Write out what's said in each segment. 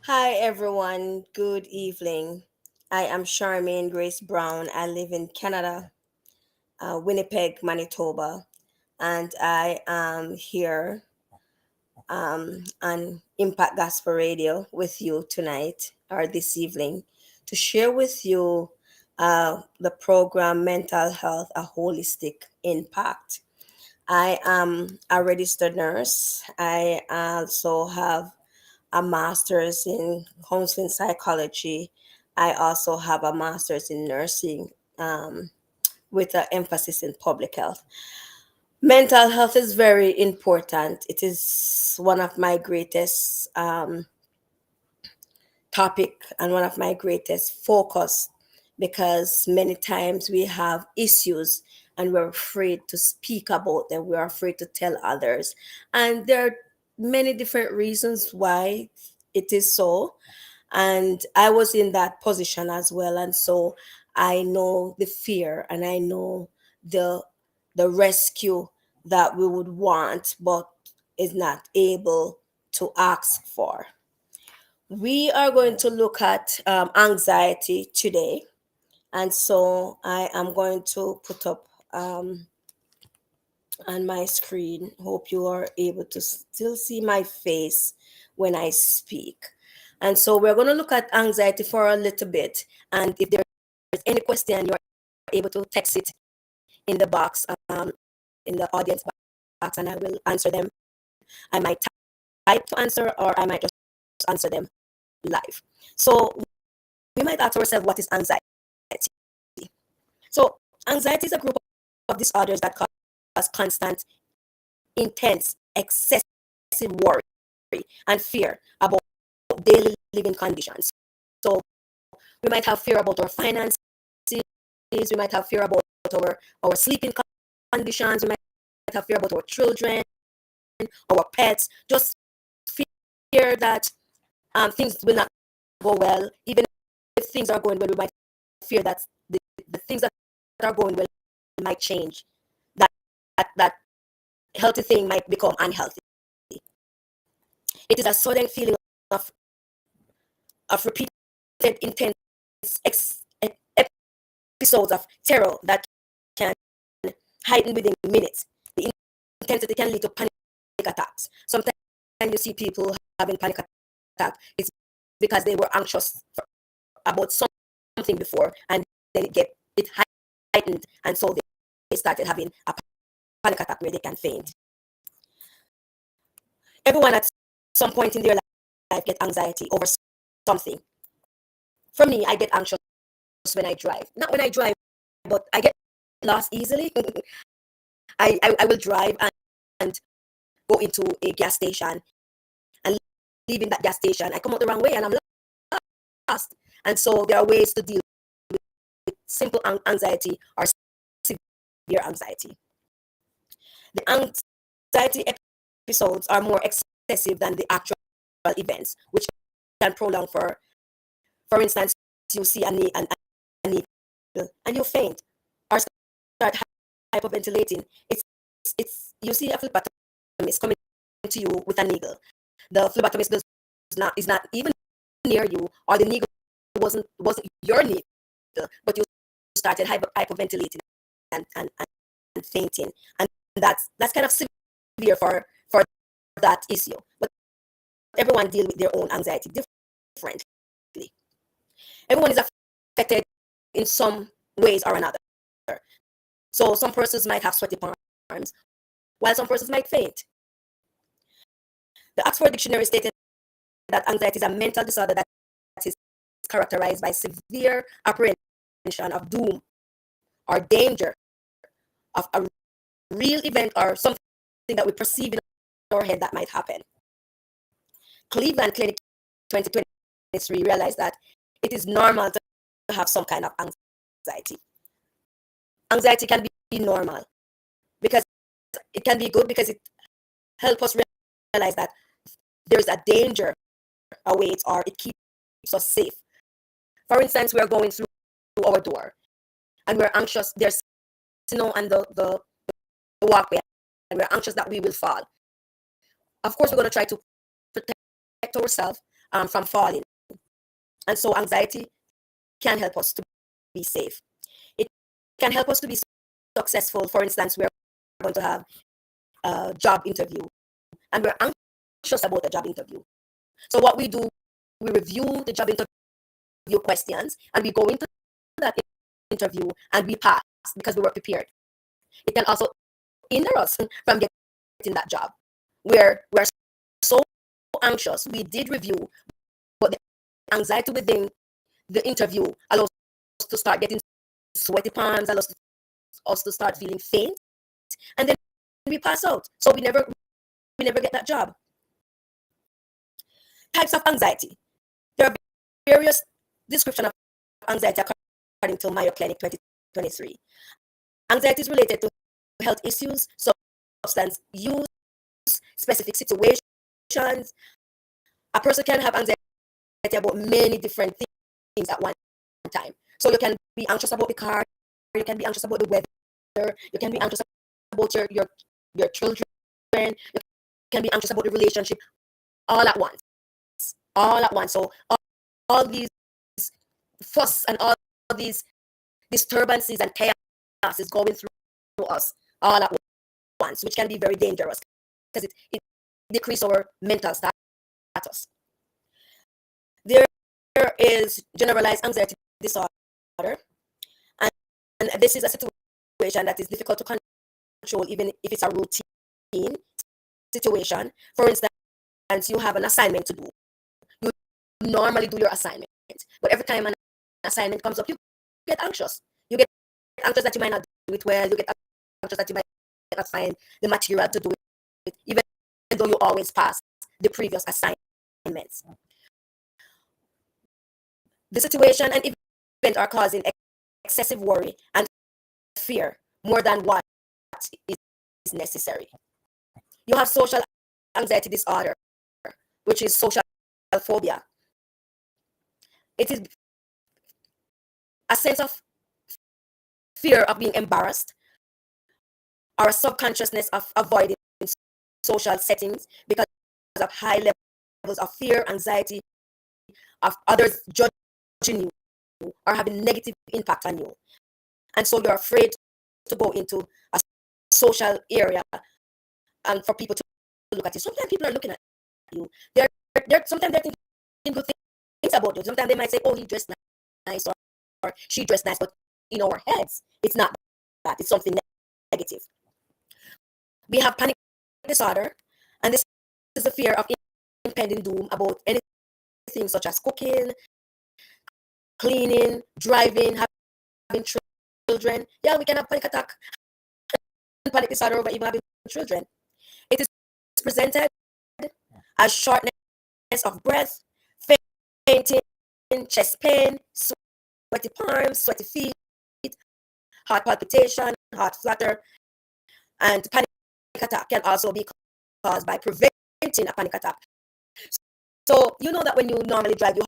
Hi, everyone. Good evening. I am Charmaine Grace Brown. I live in Canada, Winnipeg, Manitoba, and I am here on Impact Gospel Radio with you tonight or this evening to share with you the program Mental Health, a Holistic Impact. I am a registered nurse. I also have a master's in counseling psychology. I also have a master's in nursing um, with an emphasis in public health. Mental health is very important. It is one of my greatest topic and one of my greatest focus because many times we have issues and we're afraid to speak about them. We're afraid to tell others. And there are many different reasons why it is so. And I was in that position as well. And so I know the fear and I know the rescue that we would want but is not able to ask for. We are going to look at anxiety today. And so I am going to put up on my screen. Hope you are able to still see my face when I speak. And so we're going to look at anxiety for a little bit. And if there's any question, you're able to text it in the box, in the audience box, and I will answer them. I might type to answer, or I might just answer them live. So we might ask ourselves, what is anxiety? So anxiety is a group of disorders that cause constant, intense, excessive worry and fear about daily living conditions. So we might have fear about our finances, we might have fear about our sleeping conditions, we might have fear about our children, our pets, just fear that things will not go well. Even if things are going well, we might fear that the things that are going well might change. That healthy thing might become unhealthy. It is a sudden feeling of repeated intense episodes of terror that can heighten within minutes. The intensity can lead to panic attacks. Sometimes you see people having panic attack. It's because they were anxious about something before, and then it heightened, and so they started having a panic attack where they can faint. Everyone at some point in their life get anxiety over something. For me, I get anxious when I drive. Not when I drive, but I get lost easily. I will drive and go into a gas station and leaving that gas station. I come out the wrong way and I'm lost. And so there are ways to deal with simple anxiety or severe anxiety. The anxiety episodes are more excessive than the actual events, which can prolong for instance, you see a needle and you faint or start hyperventilating. It's you see a phlebotomist coming to you with a needle. The phlebotomist is not even near you, or the needle wasn't your needle, but you started hyperventilating and fainting, and that's kind of severe for that issue. But everyone deal with their own anxiety differently. Everyone is affected in some ways or another. So some persons might have sweaty palms, while some persons might faint. The Oxford Dictionary stated that anxiety is a mental disorder that is characterized by severe apprehension of doom or danger of a real event or something that we perceive in our head that might happen. Cleveland Clinic 2023 realized that it is normal to have some kind of anxiety. Anxiety can be normal because it can be good because it helps us realize that there's a danger awaits or it keeps us safe. For instance, we are going through our door and we're anxious. There's snow on the walkway and we're anxious that we will fall. Of course, we're going to try to protect ourselves from falling. And so anxiety can help us to be safe. It can help us to be successful. For instance, we're going to have a job interview and we're anxious about the job interview. So what we do, we review the job interview questions and we go into that interview and we pass because we were prepared. It can also hinder us from getting that job where we're so anxious. We did review, but the anxiety within the interview allows us to start getting sweaty palms, allows us to start feeling faint, and then we pass out. So we never get that job. Types of anxiety. There are various descriptions of anxiety according to Mayo Clinic 2023. Anxiety is related to health issues, substance use, specific situations. A person can have anxiety about many different things at one time. So you can be anxious about the car, you can be anxious about the weather, you can be anxious about your children, you can be anxious about the relationship, all at once. So all these fuss and all these disturbances and chaos is going through us all at once, which can be very dangerous because it decreases our mental status. There is generalized anxiety disorder, and this is a situation that is difficult to control even if it's a routine situation. For instance, you have an assignment to do. You normally do your assignment, but every time an assignment comes up, you get anxious. You get anxious that you might not do it well. You get anxious that you might not find the material to do it, even though you always pass the previous assignments. The situation and event are causing excessive worry and fear more than what is necessary. You have social anxiety disorder, which is social phobia. It is a sense of fear of being embarrassed or a subconsciousness of avoiding social settings because of high levels of fear, anxiety of others judging you or having negative impact on you. And so you're afraid to go into a social area and for people to look at you. Sometimes people are looking at you. Sometimes they're thinking good things about you. Sometimes they might say, oh, he dressed nice or she dressed nice, but in our heads, it's not that. It's something negative. We have panic disorder, and this is the fear of impending doom about anything such as cooking, cleaning, driving, having children. Yeah, we can have panic attack and panic disorder over even having children. It is presented as shortness of breath, fainting, chest pain, sweaty palms, sweaty feet, heart palpitation, heart flutter, and panic attack can also be caused by preventing a panic attack. So you know that when you normally drive, you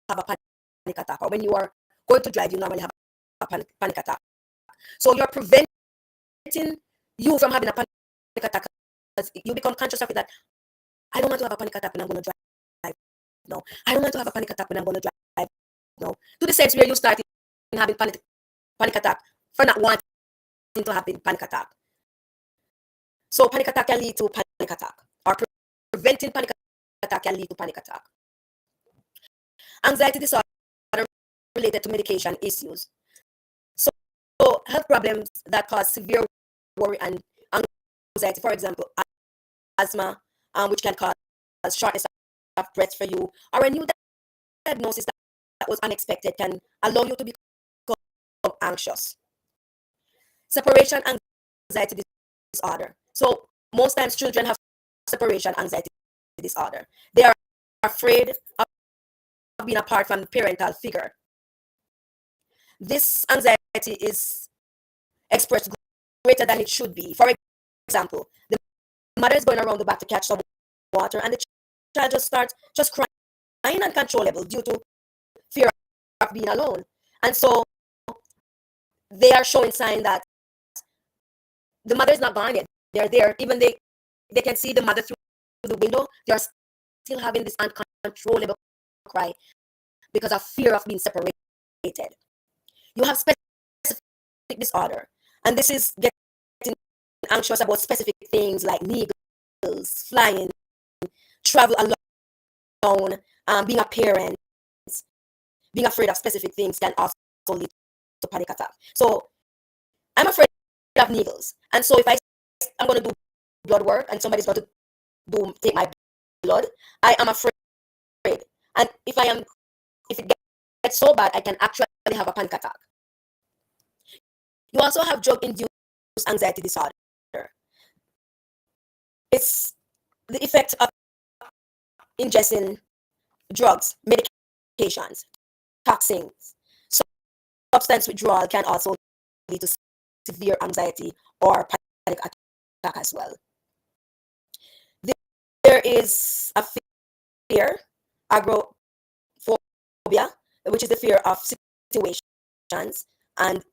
have a panic attack, or when you are going to drive, you normally have a panic attack. So you're preventing you from having a panic attack because you become conscious of it that I don't want to have a panic attack when I'm going to drive. No, I don't want to have a panic attack when I'm going to drive. No, to the sense where you start having panic attack for not wanting to have a panic attack. So panic attack can lead to panic attack, or preventing panic attack can lead to panic attack. Anxiety disorder related to medication issues. So health problems that cause severe worry and anxiety, for example, asthma, which can cause shortness of breath for you, or a new diagnosis that was unexpected can allow you to become anxious. Separation anxiety disorder. So most times children have separation anxiety disorder. They are afraid of being apart from the parental figure. This anxiety is expressed greater than it should be. For example, the mother is going around the back to catch some water and the child just starts crying uncontrollable due to fear of being alone. And so they are showing sign that the mother is not gone yet. They're there. Even they can see the mother through the window. They are still having this uncontrollable cry because of fear of being separated. You have specific disorder, and this is getting anxious about specific things like needles, flying, travel alone, being a parent, being afraid of specific things can also lead to panic attack. So I'm afraid of needles, and so if I'm going to do blood work and somebody's going to take my blood, I am afraid, and if it gets so bad, I can actually have a panic attack. You also have drug-induced anxiety disorder. It's the effect of ingesting drugs, medications, toxins. Substance withdrawal can also lead to severe anxiety or panic attack as well. There is a fear, agoraphobia, which is the fear of situations and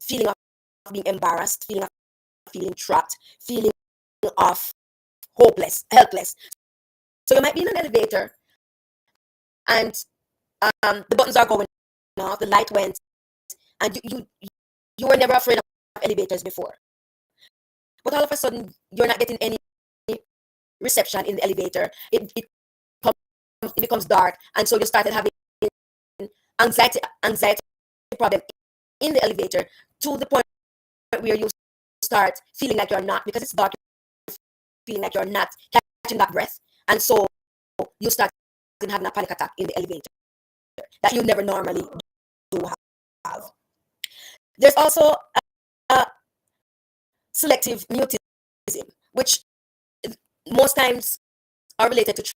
feeling of being embarrassed, feeling trapped, feeling of helpless. So you might be in an elevator and the buttons are going off, the light went, and you were never afraid of elevators before. But all of a sudden, you're not getting any reception in the elevator. It becomes dark, and so you started having anxiety problem in the elevator to the point where you start feeling like you're not, because it's dark, feeling like you're not catching that breath, and so you start having a panic attack in the elevator that you never normally do have. There's also a selective mutism, which most times are related to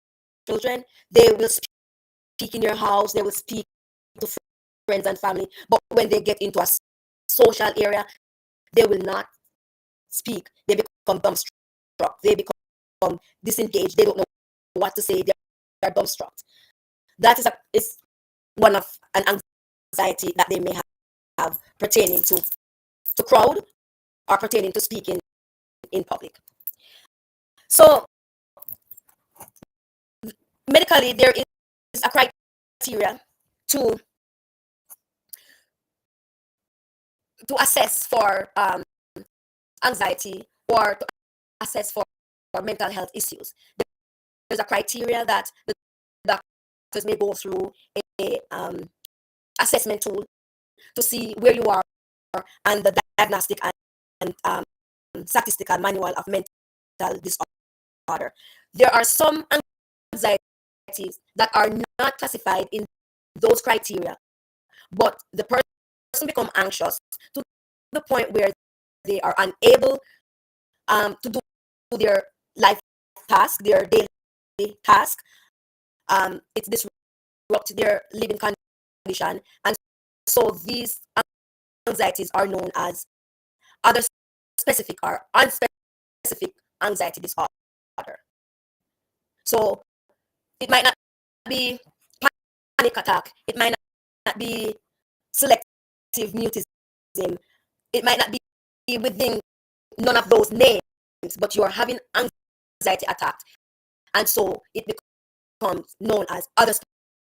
children. They will speak in your house, they will speak to friends and family, but when they get into a social area, they will not speak. They become dumbstruck. They become disengaged. They don't know what to say. They are dumbstruck. That is one of an anxiety that they may have pertaining to crowd or pertaining to speaking in public. So medically, there is a criteria to assess for anxiety or to assess for mental health issues. There's a criteria that the doctors may go through a assessment tool to see where you are, and the diagnostic and statistical manual of mental disorder. There are some anxieties that are not classified in those criteria, but the person become anxious to the point where they are unable to do their life task, their daily task. It disrupts their living condition, and so these anxieties are known as other specific or unspecific anxiety disorder. So it might not be panic attack, it might not be selective mutism, it might not be within none of those names, but you are having anxiety attack, and so it becomes known as other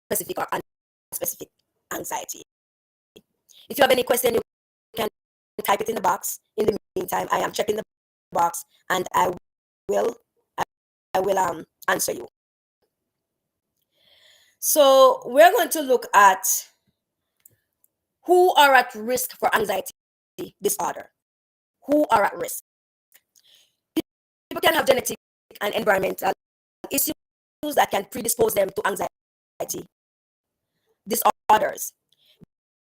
specific or unspecific anxiety. If you have any question, you can type it in the box. In the meantime, I am checking the box, and I will answer you. So we're going to look at who are at risk for anxiety disorder. Who are at risk? People can have genetic and environmental issues that can predispose them to anxiety disorders.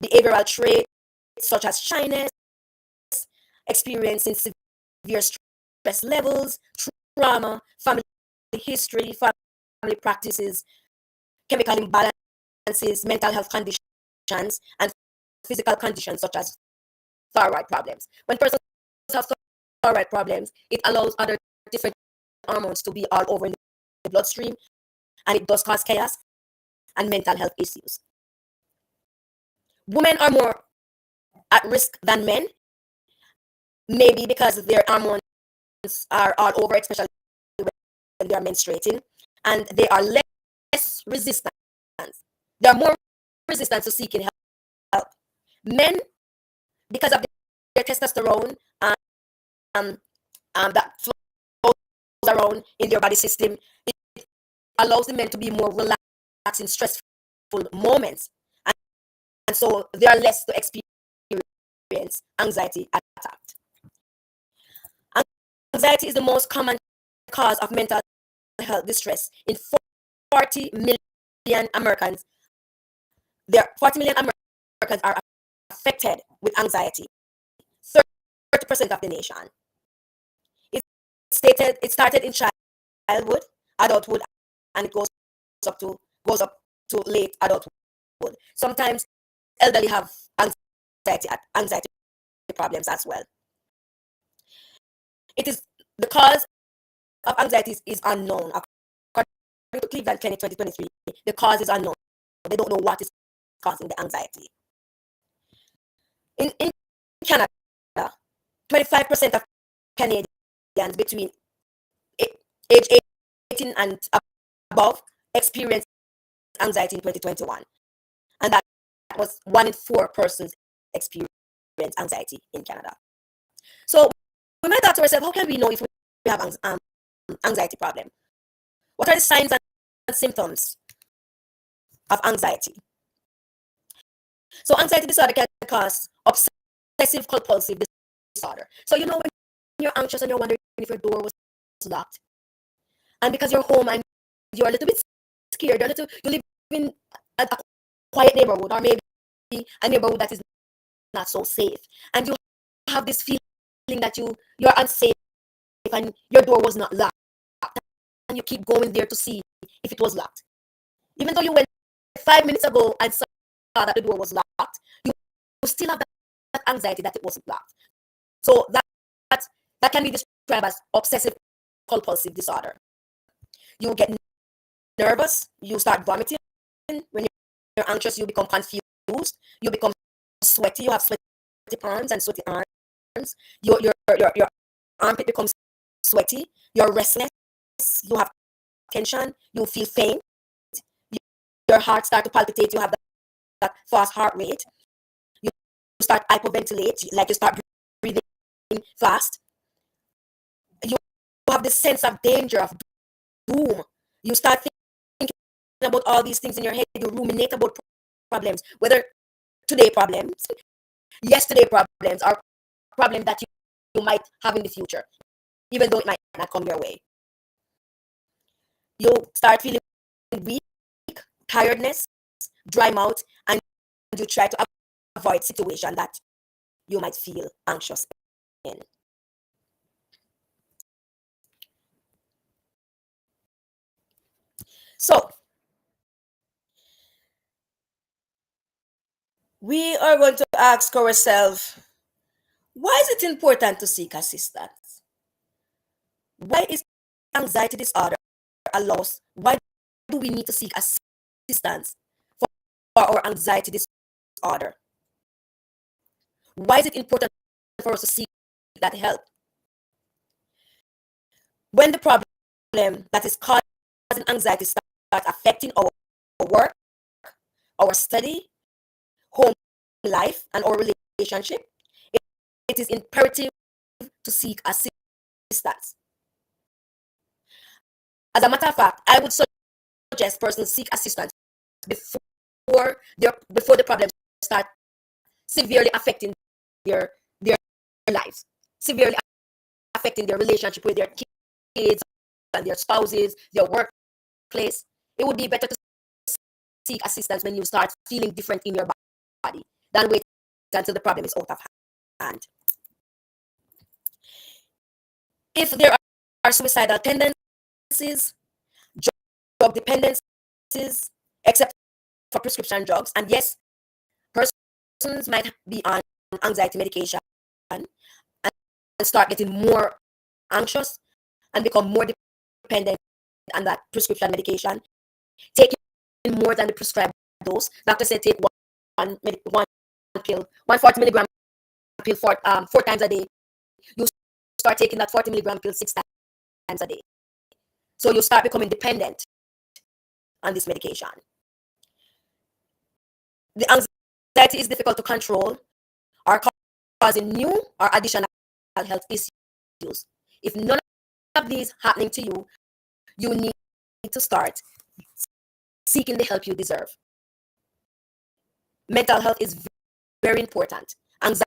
Behavioral traits such as shyness, experiencing severe stress levels, trauma, family history, family practices, chemical imbalances, mental health conditions, and physical conditions such as thyroid problems. When persons have thyroid problems, it allows other different hormones to be all over in the bloodstream, and it does cause chaos and mental health issues. Women are more at risk than men, maybe because their hormones are all over, especially when they are menstruating, and they are less resistant They are more resistant to seeking help. Men, because of their testosterone um, that flows around in their body system, it allows the men to be more relaxed in stressful moments. And so they are less to experience anxiety attacks. Anxiety is the most common cause of mental health distress. In 40 million Americans, 40 million Americans are affected with anxiety. 30% of the nation. It started in childhood, adulthood, and it goes up to late adulthood. Sometimes elderly have anxiety problems as well. It is the cause of anxiety is unknown. According to Cleveland Clinic 2023, the cause is unknown. They don't know what is causing the anxiety. In Canada, 25% of Canadians between age 18 and above experienced anxiety in 2021. And that was 1 in 4 persons experience anxiety in Canada. So we might ask ourselves, how can we know if we have anxiety problem? What are the signs and symptoms of anxiety? So anxiety disorder can cause obsessive compulsive disorder. So when you're anxious and you're wondering if your door was locked, and because you're home and you're a little bit scared, you live in a quiet neighborhood, or maybe a neighborhood that is not so safe, and you have this feeling that you're unsafe and your door was not locked, and you keep going there to see if it was locked, even though you went 5 minutes ago and saw that the door was locked. You still have that anxiety that it wasn't locked. So that can be described as obsessive compulsive disorder. You get nervous, you start vomiting. When you're anxious, you become confused, you become sweaty, you have sweaty palms and sweaty arms. Your armpit becomes sweaty, you're restless, you have tension, you feel faint, your heart start to palpitate, you have that fast heart rate, you start hyperventilate, like you start breathing fast, you have this sense of danger, of doom. You start thinking about all these things in your head, you ruminate about problems, whether today problems, yesterday problems, or problems that you might have in the future, even though it might not come your way. You start feeling weak, tiredness, dry mouth, and you try to avoid situation that you might feel anxious in. So we are going to ask ourselves, why is it important to seek assistance? Why is anxiety disorder a loss? Why do we need to seek assistance for our anxiety disorder? Why is it important for us to seek that help? When the problem that is causing anxiety starts affecting our work, our study, home life, and our relationship, it is imperative to seek assistance. As a matter of fact, I would suggest persons seek assistance before the problems start severely affecting their lives, severely affecting their relationship with their kids and their spouses, their workplace. It would be better to seek assistance when you start feeling different in your body than wait until the problem is out of hand. If there are suicidal tendencies, drug dependencies, except for prescription drugs, and yes, persons might be on anxiety medication and start getting more anxious and become more dependent on that prescription medication, taking more than the prescribed dose. Doctor said take one pill, 140 milligram pill 4 times a day. You start taking that 40 milligram pill 6 times a day. So you start becoming dependent on this medication. the anxiety is difficult to control or causing new or additional health issues. If none of these happening to you, you need to start seeking the help you deserve. Mental health is very important. Anxiety,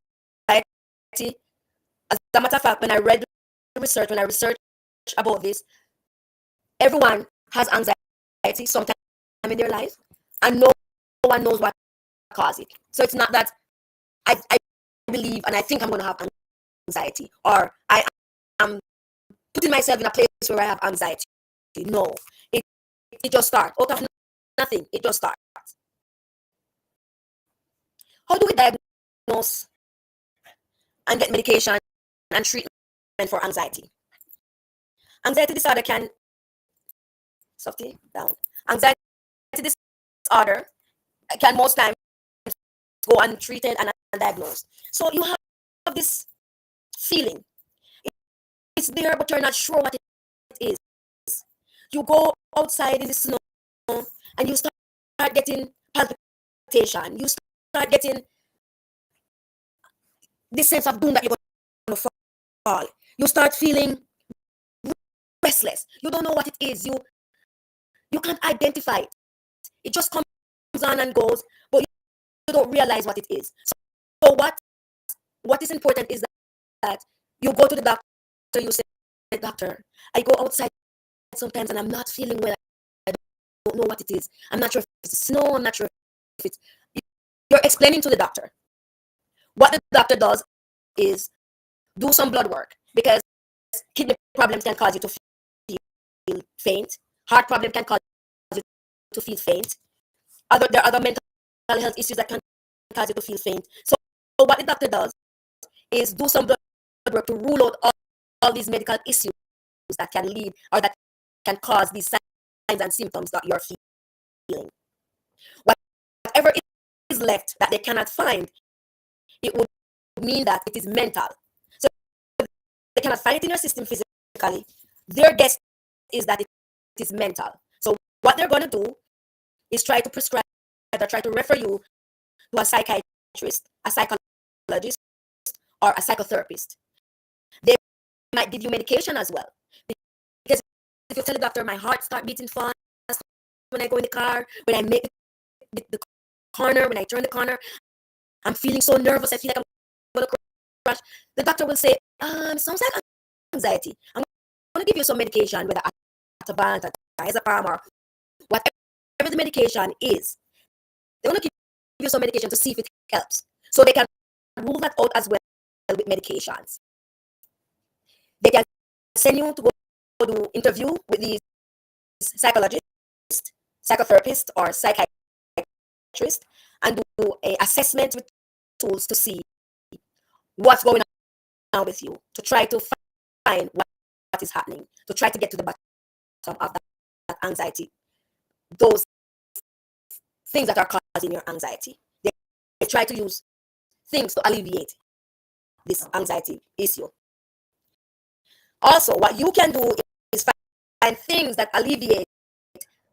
as a matter of fact, when I researched about this, everyone has anxiety sometime in their life, and no one knows what caused it. So it's not that I believe and I think I'm going to have anxiety, or I am putting myself in a place where I have anxiety. No, it, it just starts out of nothing. It just starts. How do we diagnose and get medication and treatment for anxiety? Anxiety disorder can softy down. Anxiety disorder can most times go untreated and undiagnosed. So you have this feeling. It's there, but you're not sure what it is. You go outside in the snow and you start getting palpitation. You start getting this sense of doom that you're going to fall. You start feeling restless. You don't know what it is. You can't identify it. It just comes on and goes, but you don't realize what it is. So what is important is that you go to the doctor. You say, doctor, I go outside sometimes and I'm not feeling well. I don't know what it is. I'm not sure if it's snow. I'm not sure if it's. You're explaining to the doctor. What the doctor does is do some blood work, because kidney problems can cause you to feel faint. Heart problem can cause you to feel faint. There are other mental health issues that can cause you to feel faint. So what the doctor does is do some blood work to rule out all these medical issues that can lead or that can cause these signs and symptoms that you're feeling. Whatever is left that they cannot find, it would mean that it is mental. So they cannot find it in your system physically. Their guess is that it is mental. So what they're going to do is try to prescribe or try to refer you to a psychiatrist, a psychologist, or a psychotherapist. They might give you medication as well. Because if you tell the doctor, my heart starts beating fast when I go in the car, when I make the corner, when I turn the corner, I'm feeling so nervous, I feel like I'm going to crash. The doctor will say, sounds like anxiety. I'm going to give you some medication, whether Ativan, diazepam, or whatever the medication is. They want to give you some medication to see if it helps. So they can rule that out as well with medications. They can send you to go do interview with these psychologists, psychotherapist, or psychiatrist, and do a assessment with tools to see what's going on with you, to try to find what is happening, to try to get to the bottom of that anxiety, those things that are causing your anxiety. They try to use things to alleviate this anxiety issue. Also, what you can do is find things that alleviate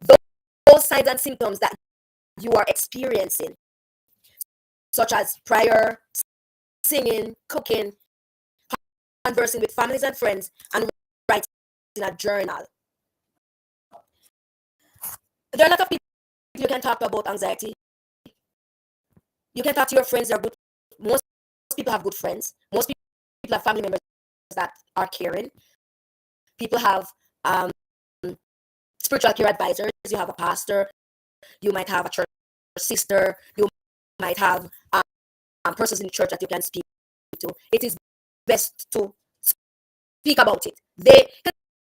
those signs and symptoms that you are experiencing, such as prayer, singing, cooking, conversing with families and friends, and writing in a journal. There are a lot of people you can talk to about anxiety. You can talk to your friends. They're good. Most people have good friends. Most people have family members that are caring. People have spiritual care advisors. You have a pastor. You might have a church sister. You might have persons in the church that you can speak to. It is best to speak about it.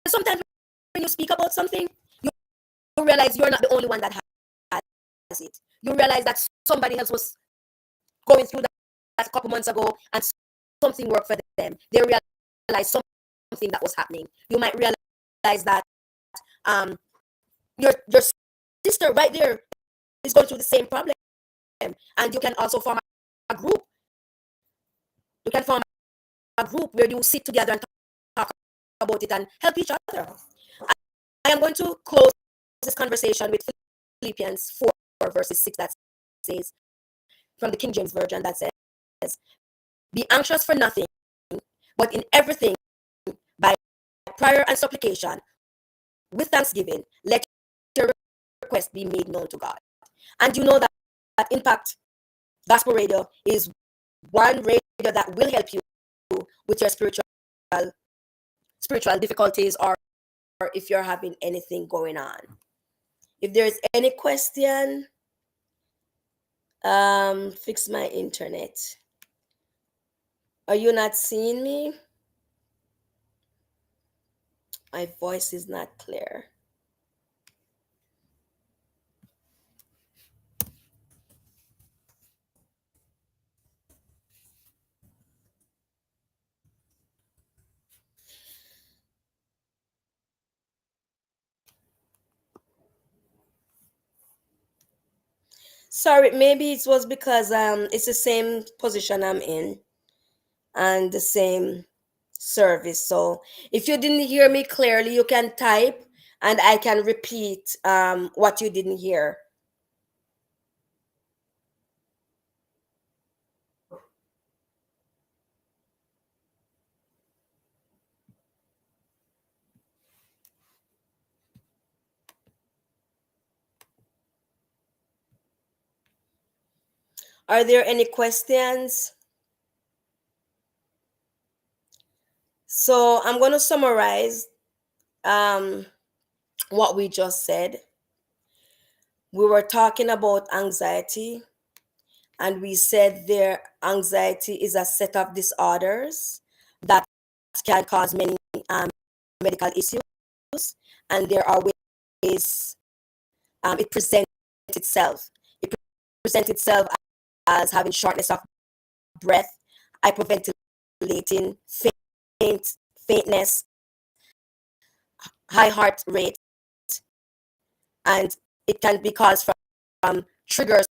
Sometimes when you speak about something, you realize you're not the only one that has it. You realize that somebody else was going through that a couple months ago, and something worked for them. They realize something that was happening. You might realize that your sister right there is going through the same problem, and you can also form a group. You can form a group where you sit together and talk about it and help each other. I am going to close this conversation with Philippians 4 verses 6 that says, from the King James Version that says, "Be anxious for nothing, but in everything, by prayer and supplication, with thanksgiving, let your request be made known to God." And you know that Impact Gospel Radio is one radio that will help you with your spiritual difficulties, or if you're having anything going on. If there's any question, fix my internet. Are you not seeing me? My voice is not clear. Sorry, maybe it was because it's the same position I'm in and the same service. So if you didn't hear me clearly, you can type and I can repeat what you didn't hear. Are there any questions? So I'm going to summarize um, what we just said. We were talking about anxiety, and we said their anxiety is a set of disorders that can cause many um, medical issues, and there are ways it presents itself. It presents itself as having shortness of breath, hyperventilating, faintness, high heart rate, and it can be caused from triggers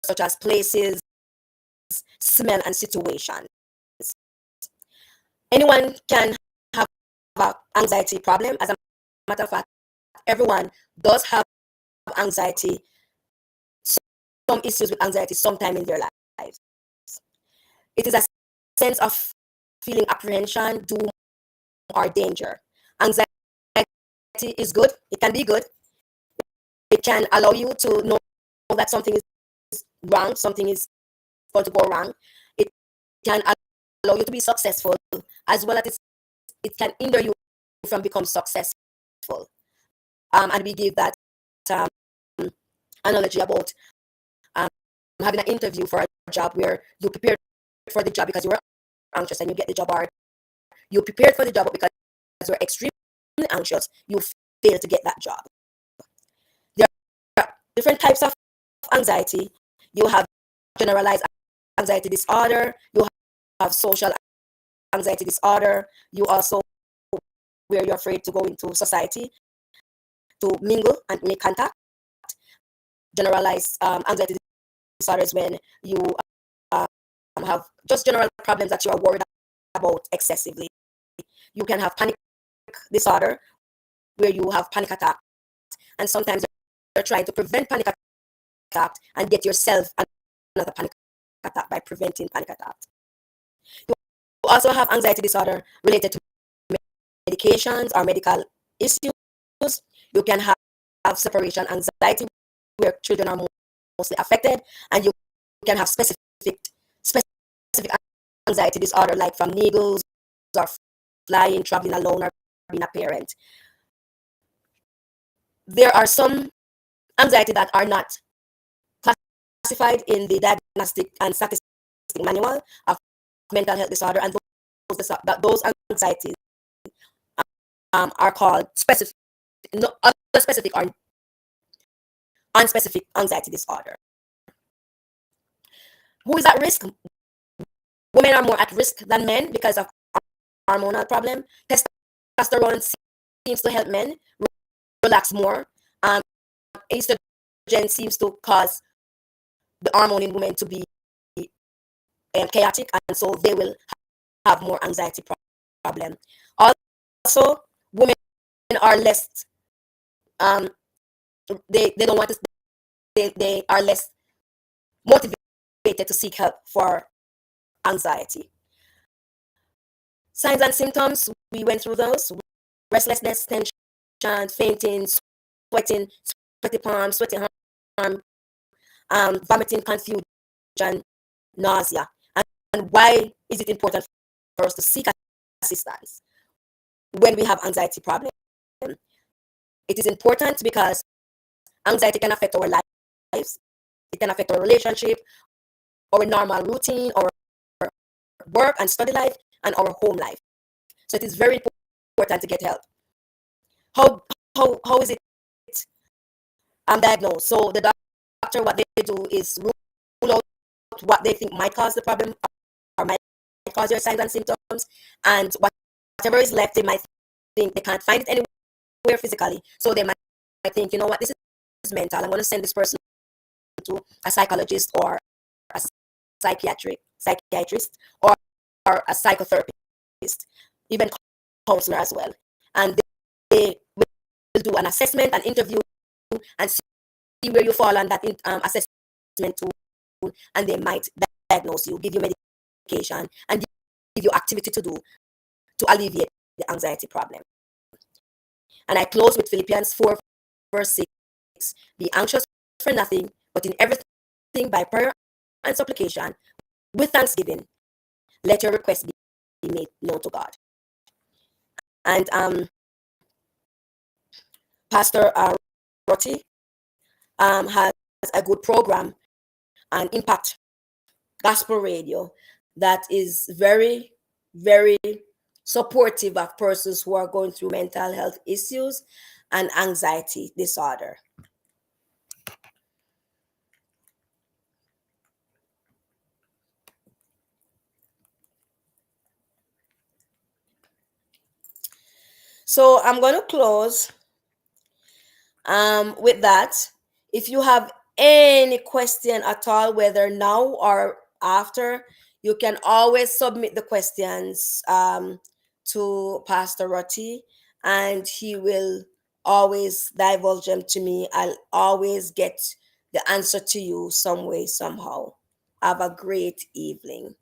such as places, smell, and situations. Anyone can have an anxiety problem. As a matter of fact, everyone does have anxiety, some issues with anxiety sometime in their lives. It is a sense of feeling apprehension, doom, or danger. Anxiety is good. It can be good. It can allow you to know that something is wrong, something is going to go wrong. It can allow you to be successful, as well as it can hinder you from becoming successful. And we give that um, analogy about um, having an interview for a job where you prepared for the job because you were anxious and you get the job, or you prepared for the job but because you're extremely anxious, you fail to get that job. There are different types of anxiety. You have generalized anxiety disorder, you have social anxiety disorder, you also where you're afraid to go into society to mingle and make contact. Generalized anxiety disorder is when you have just general problems that you are worried about excessively. You can have panic disorder where you have panic attack, and sometimes you're trying to prevent panic attack and get yourself another panic attack by preventing panic attack. You also have anxiety disorder related to medications or medical issues. You can have separation anxiety where children are mostly affected, and you can have specific anxiety disorder like from needles or flying, traveling alone, or being a parent. There are some anxiety that are not classified in the Diagnostic and Statistical Manual of Mental Health Disorder, and those anxieties are called specific, no, other specific or unspecific anxiety disorder. Who is at risk? Women are more at risk than men because of hormonal problem. Testosterone seems to help men relax more. Estrogen seems to cause the hormone in women to be chaotic, and so they will have more anxiety problem. Also, women are less they don't want to they are less motivated to seek help for anxiety. Signs and symptoms, we went through those: restlessness, tension, fainting, sweating, sweaty palms, sweaty arm, vomiting, confusion, nausea. And why is it important for us to seek assistance when we have anxiety problem? It is important because anxiety can affect our lives. It can affect our relationship, our normal routine, our work and study life, and our home life. So it is very important to get help. How how is it diagnosed? So the doctor, what they do is rule out what they think might cause the problem or might cause your signs and symptoms, and whatever is left, they might think they can't find it anywhere physically. So they might think, you know what, this is mental. I'm going to send this person to a psychologist or a psychiatrist or a psychotherapist, even counselor as well. And they will do an assessment, an interview, and see where you fall on that assessment tool, and they might diagnose you, give you medication, and give you activity to do to alleviate the anxiety problem. And I close with Philippians 4, verse 6. Be anxious for nothing, but in everything by prayer and supplication, with thanksgiving, let your requests be made known to God. And Pastor Rotti has a good program on Impact Gospel Radio that is very, very supportive of persons who are going through mental health issues and anxiety disorder. So I'm going to close with that. If you have any question at all, whether now or after, you can always submit the questions to Pastor Rotti, and he will always divulge them to me. I'll always get the answer to you some way, somehow. Have a great evening.